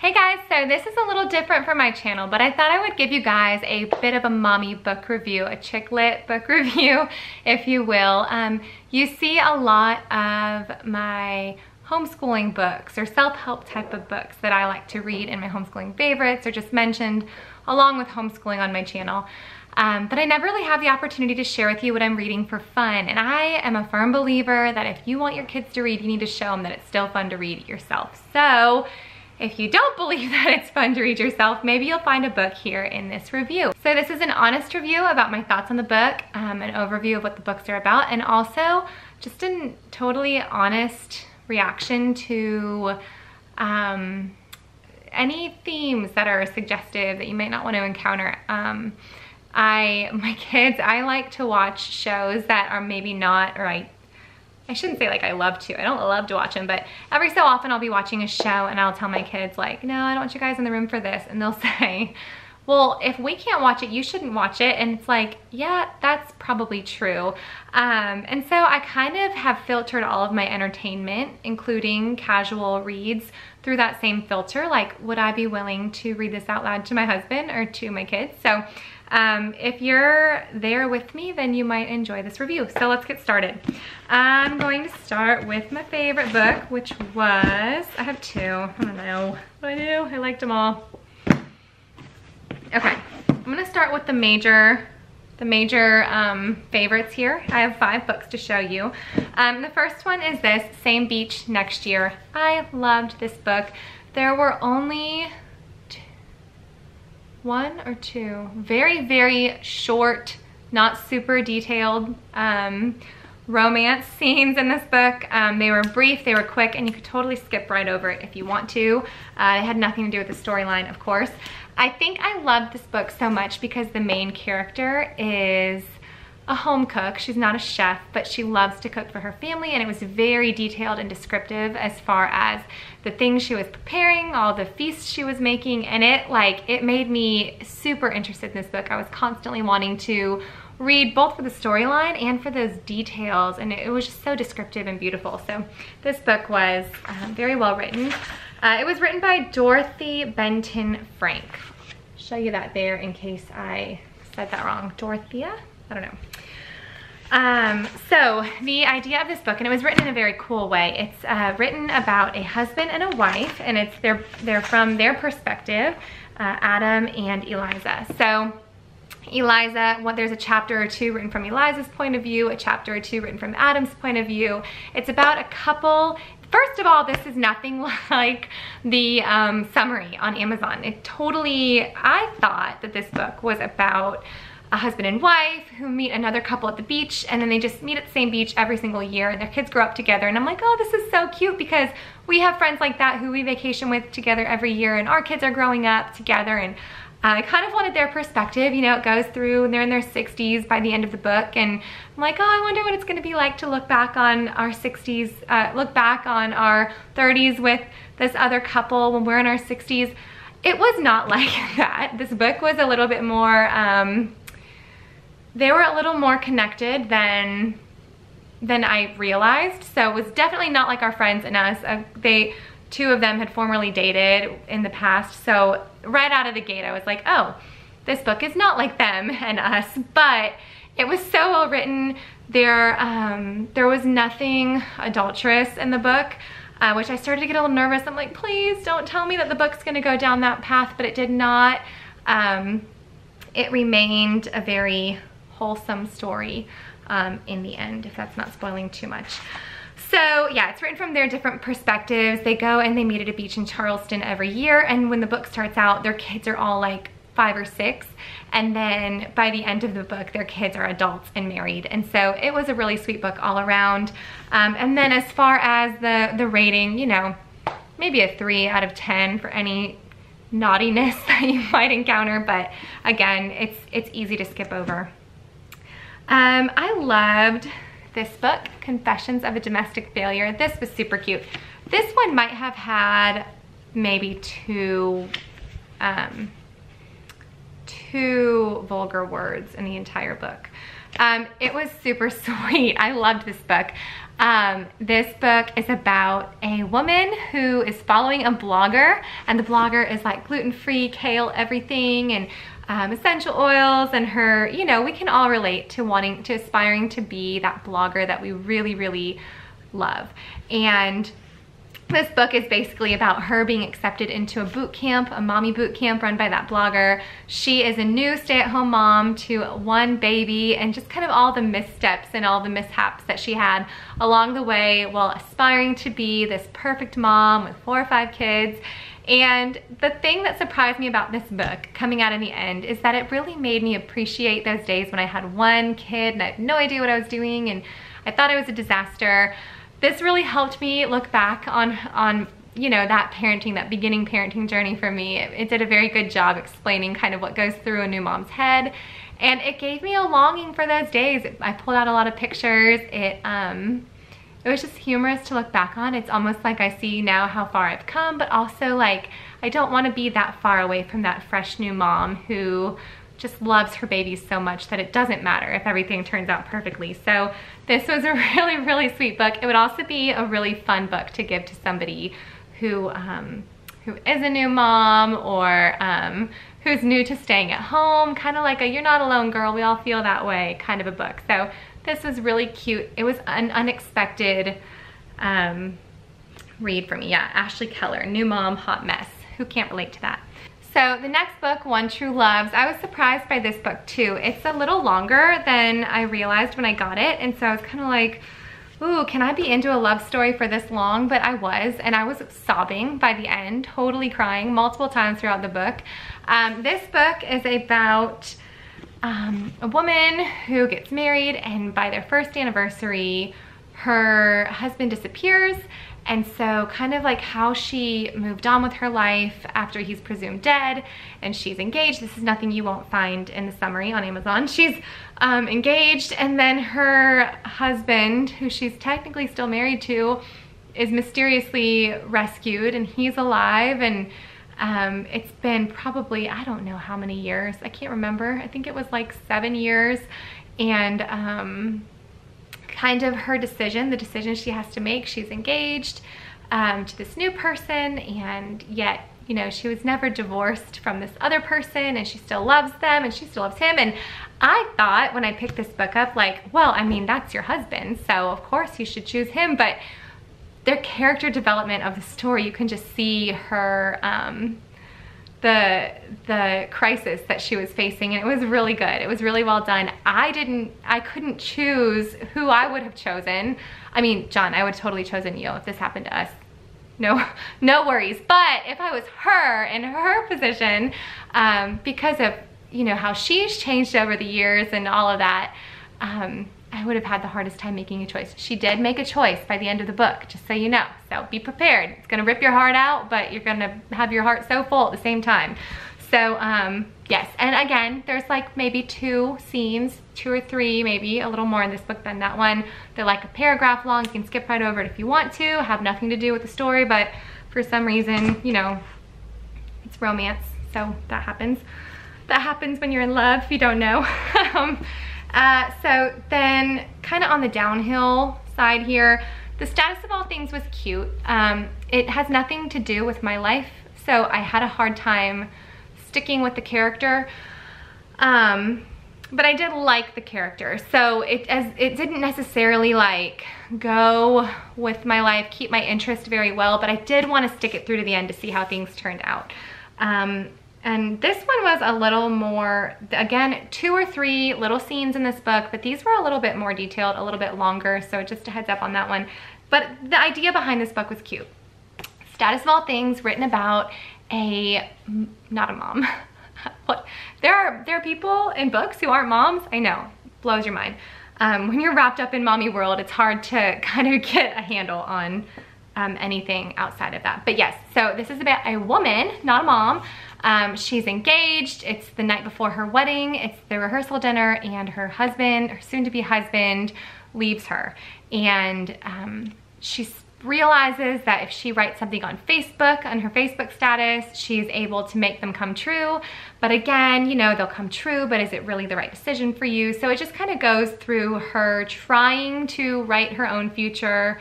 Hey guys, so this is a little different for my channel, but I thought I would give you guys a bit of a mommy book review, a chick lit book review, if you will. You see a lot of my homeschooling books or self-help type of books that I like to read in my homeschooling favorites or just mentioned along with homeschooling on my channel. But I never really have the opportunity to share with you what I'm reading for fun. And I am a firm believer that if you want your kids to read, you need to show them that it's still fun to read yourself. So if you don't believe that it's fun to read yourself, maybe you'll find a book here in this review. So this is an honest review about my thoughts on the book, an overview of what the books are about, and also just a totally honest reaction to any themes that are suggestive that you might not want to encounter. My kids, I like to watch shows that are maybe not, or I shouldn't say like I love to. I don't love to watch them, but every so often I'll be watching a show and I'll tell my kids like, no, I don't want you guys in the room for this. And they'll say, well, if we can't watch it, you shouldn't watch it. And it's like, yeah, that's probably true. And so I kind of have filtered all of my entertainment, including casual reads, through that same filter. Like, would I be willing to read this out loud to my husband or to my kids? So if you're there with me, then you might enjoy this review. So let's get started. I'm going to start with my favorite book, which was, I have two. I don't know what I do. I liked them all. Okay, I'm gonna start with the major favorites here. I have 5 books to show you. The first one is this, Same Beach Next Year. I loved this book. There were only 1 or 2 very, very short, not super detailed romance scenes in this book. They were brief, they were quick, and you could totally skip right over it if you want to. It had nothing to do with the storyline, of course. I think I loved this book so much because the main character is a home cook. She's not a chef, but she loves to cook for her family, and it was very detailed and descriptive as far as the things she was preparing, all the feasts she was making, and it made me super interested in this book. I was constantly wanting to read both for the storyline and for those details, and it was just so descriptive and beautiful. So this book was very well written. It was written by Dorothy Benton Frank. Show you that there in case I said that wrong. Dorothea? I don't know. So the idea of this book, and it was written in a very cool way. It's written about a husband and a wife, and they're from their perspective, Adam and Eliza. So Eliza, there's a chapter or 2 written from Eliza's point of view, a chapter or 2 written from Adam's point of view. It's about a couple. First of all, this is nothing like the summary on Amazon. I thought that this book was about a husband and wife who meet another couple at the beach, and then they just meet at the same beach every single year, and their kids grow up together. And I'm like, oh, this is so cute, because we have friends like that who we vacation with together every year, and our kids are growing up together. And I kind of wanted their perspective. You know, it goes through and they're in their 60s by the end of the book, and I'm like, oh, I wonder what it's gonna be like to look back on our 60s, look back on our 30s with this other couple when we're in our 60s. It was not like that. This book was a little bit more, they were a little more connected than I realized. So it was definitely not like our friends and us. 2 of them had formerly dated in the past. So right out of the gate, I was like, oh, this book is not like them and us, but it was so well written. There was nothing adulterous in the book, which I started to get a little nervous. I'm like, please don't tell me that the book's gonna go down that path, but it did not. It remained a very wholesome story in the end, if that's not spoiling too much. So yeah, it's written from their different perspectives. They go and they meet at a beach in Charleston every year, and when the book starts out, their kids are all like 5 or 6, and then by the end of the book, their kids are adults and married. And so it was a really sweet book all around. And then as far as the rating, you know, maybe a 3 out of 10 for any naughtiness that you might encounter, but again, it's easy to skip over. I loved this book, Confessions of a Domestic Failure. This was super cute. This one might have had maybe 2 vulgar words in the entire book. It was super sweet. I loved this book. This book is about a woman who is following a blogger, and the blogger is like gluten-free, kale everything, and essential oils, and her, you know, we can all relate to aspiring to be that blogger that we really, really love. And this book is basically about her being accepted into a boot camp, a mommy boot camp run by that blogger. She is a new stay-at-home mom to one baby, and just kind of all the missteps and all the mishaps that she had along the way while aspiring to be this perfect mom with 4 or 5 kids. And the thing that surprised me about this book coming out in the end is that it really made me appreciate those days when I had one kid and I had no idea what I was doing and I thought it was a disaster. This really helped me look back on you know, that parenting, that beginning parenting journey for me. It did a very good job explaining kind of what goes through a new mom's head, and it gave me a longing for those days. I pulled out a lot of pictures. It was just humorous to look back on. It's almost like I see now how far I've come, but also like I don't want to be that far away from that fresh new mom who just loves her babies so much that it doesn't matter if everything turns out perfectly. So this was a really, really sweet book. It would also be a really fun book to give to somebody who is a new mom, or who's new to staying at home, kind of like a "you're not alone, girl, we all feel that way" kind of a book. So this was really cute. It was an unexpected read for me. Yeah, Ashley Keller, New Mom, Hot Mess. Who can't relate to that? So the next book, One True Loves, I was surprised by this book too. It's a little longer than I realized when I got it, and so I was kind of like, ooh, can I be into a love story for this long? But I was, and I was sobbing by the end, totally crying multiple times throughout the book. This book is about a woman who gets married, and by their first anniversary, her husband disappears. And so kind of like how she moved on with her life after he's presumed dead, and she's engaged. This is nothing you won't find in the summary on Amazon. She's engaged, and then her husband, who she's technically still married to, is mysteriously rescued, and he's alive. And it's been probably, I don't know how many years, I can't remember. I think it was like 7 years. And kind of her decision, the decision she has to make. She's engaged to this new person, and yet, you know, she was never divorced from this other person, and she still loves them, and she still loves him. And I thought when I picked this book up, like, well, I mean, that's your husband, so of course you should choose him. But their character development of the story, you can just see her, the crisis that she was facing, and it was really good. It was really well done. I couldn't choose who I would have chosen. I mean, John, I would have totally chosen you if this happened to us. No worries. But if I was her, in her position, because of, you know, how she's changed over the years and all of that, I would have had the hardest time making a choice. She did make a choice by the end of the book, just so you know. So be prepared. It's gonna rip your heart out, but you're gonna have your heart so full at the same time. So yes, and again, there's like maybe 2 scenes, 2 or 3, maybe a little more in this book than that one. They're like a paragraph long. You can skip right over it if you want to, have nothing to do with the story, but for some reason, you know, it's romance, so that happens. That happens when you're in love, if you don't know. So then kind of on the downhill side here, The Status of All Things was cute. It has nothing to do with my life, so I had a hard time sticking with the character. But I did like the character, so it didn't necessarily like go with my life, keep my interest very well, but I did want to stick it through to the end to see how things turned out. And this one was a little more, again, 2 or 3 little scenes in this book, but these were a little bit more detailed, a little bit longer, so just a heads up on that one. But the idea behind this book was cute. Status of All Things, written about not a mom. What? There are people in books who aren't moms. I know, blows your mind. When you're wrapped up in mommy world, it's hard to kind of get a handle on anything outside of that. But yes, so this is about a woman, not a mom. She's engaged. It's the night before her wedding. It's the rehearsal dinner, and her husband, her soon-to-be husband, leaves her. And she's realizes that if she writes something on Facebook, on her Facebook status, she's able to make them come true. But again, you know, they'll come true, but is it really the right decision for you? So it just kind of goes through her trying to write her own future,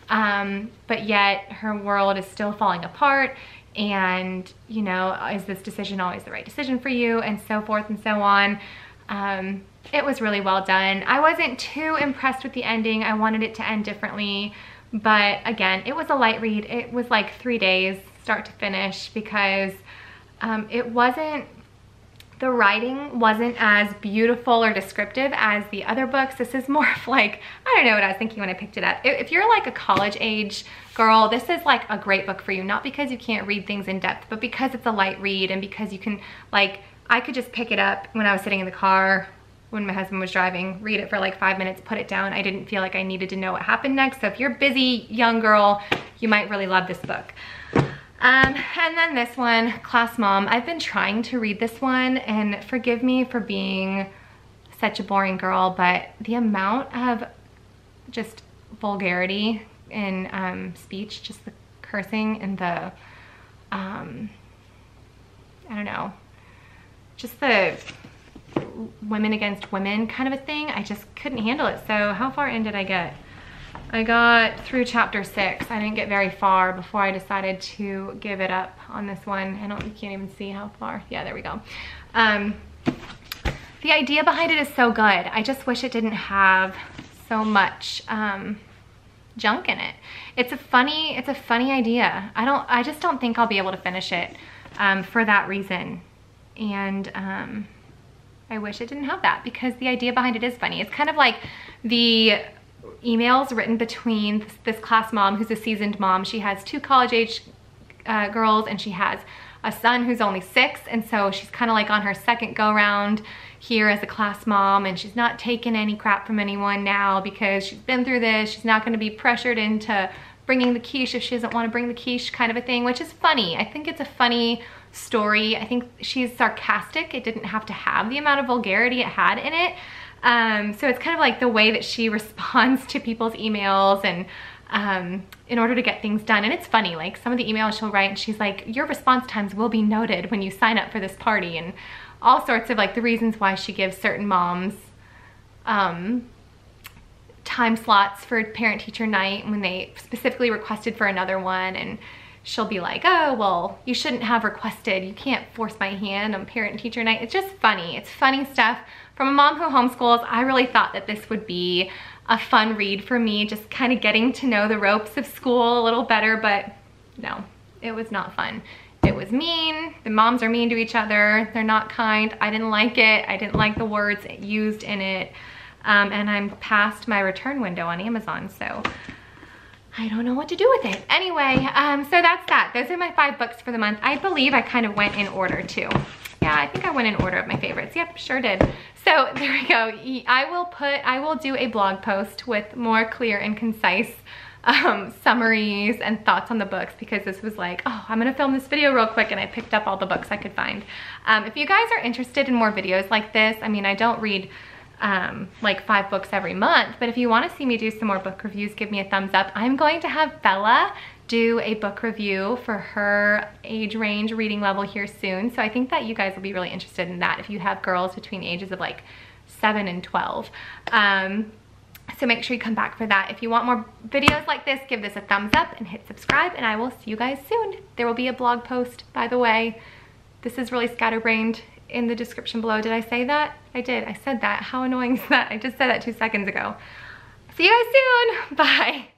but yet her world is still falling apart. And, you know, is this decision always the right decision for you? And so forth and so on. It was really well done. I wasn't too impressed with the ending. I wanted it to end differently. But again, it was a light read. It was like 3 days, start to finish, because the writing wasn't as beautiful or descriptive as the other books. This is more of like, I don't know what I was thinking when I picked it up. If you're like a college age girl, this is like a great book for you. Not because you can't read things in depth, but because it's a light read, and because you can, like, I could just pick it up when I was sitting in the car when my husband was driving, read it for like 5 minutes, put it down. I didn't feel like I needed to know what happened next. So if you're a busy young girl, you might really love this book. And then this one, Class Mom. I've been trying to read this one, and forgive me for being such a boring girl, but the amount of just vulgarity in speech, just the cursing and the, I don't know, just the women against women kind of a thing, I just couldn't handle it. So how far in did I get? I got through chapter 6. I didn't get very far before I decided to give it up on this one. You can't even see how far. Yeah, there we go. The idea behind it is so good. I just wish it didn't have so much junk in it. It's a funny idea. I just don't think I'll be able to finish it for that reason. And I wish it didn't have that, because the idea behind it is funny. It's kind of like the emails written between this class mom, who's a seasoned mom. She has 2 college-age girls, and she has a son who's only 6, and so she's kind of like on her second go-round here as a class mom, and she's not taking any crap from anyone now because she's been through this. She's not going to be pressured into bringing the quiche if she doesn't want to bring the quiche, kind of a thing, which is funny. I think it's a funny story. I think she's sarcastic. It didn't have to have the amount of vulgarity it had in it. So it's kind of like the way that she responds to people's emails, and in order to get things done. And it's funny, like some of the emails she'll write and she's like, your response times will be noted when you sign up for this party, and all sorts of like the reasons why she gives certain moms time slots for parent-teacher night when they specifically requested for another one. And she'll be like, oh, well, you shouldn't have requested. You can't force my hand on parent-teacher night. It's just funny. It's funny stuff. From a mom who homeschools, I really thought that this would be a fun read for me, just kind of getting to know the ropes of school a little better, but no, it was not fun. It was mean. The moms are mean to each other. They're not kind. I didn't like it. I didn't like the words used in it. And I'm past my return window on Amazon, so I don't know what to do with it. Anyway, so that's that. Those are my 5 books for the month. I believe I kind of went in order too. Yeah, I think I went in order of my favorites. Yep, sure did. So there we go. I will do a blog post with more clear and concise summaries and thoughts on the books, because this was like, oh, I'm gonna film this video real quick, and I picked up all the books I could find. If you guys are interested in more videos like this, I mean, I don't read like 5 books every month, but if you want to see me do some more book reviews, give me a thumbs up. I'm going to have Bella do a book review for her age range reading level here soon, so I think that you guys will be really interested in that if you have girls between ages of like 7 and 12. So make sure you come back for that. If you want more videos like this, give this a thumbs up and hit subscribe, and I will see you guys soon. There will be a blog post, by the way. This is really scatterbrained, in the description below. Did I say that? I did. I said that. How annoying is that? I just said that 2 seconds ago. See you guys soon. Bye.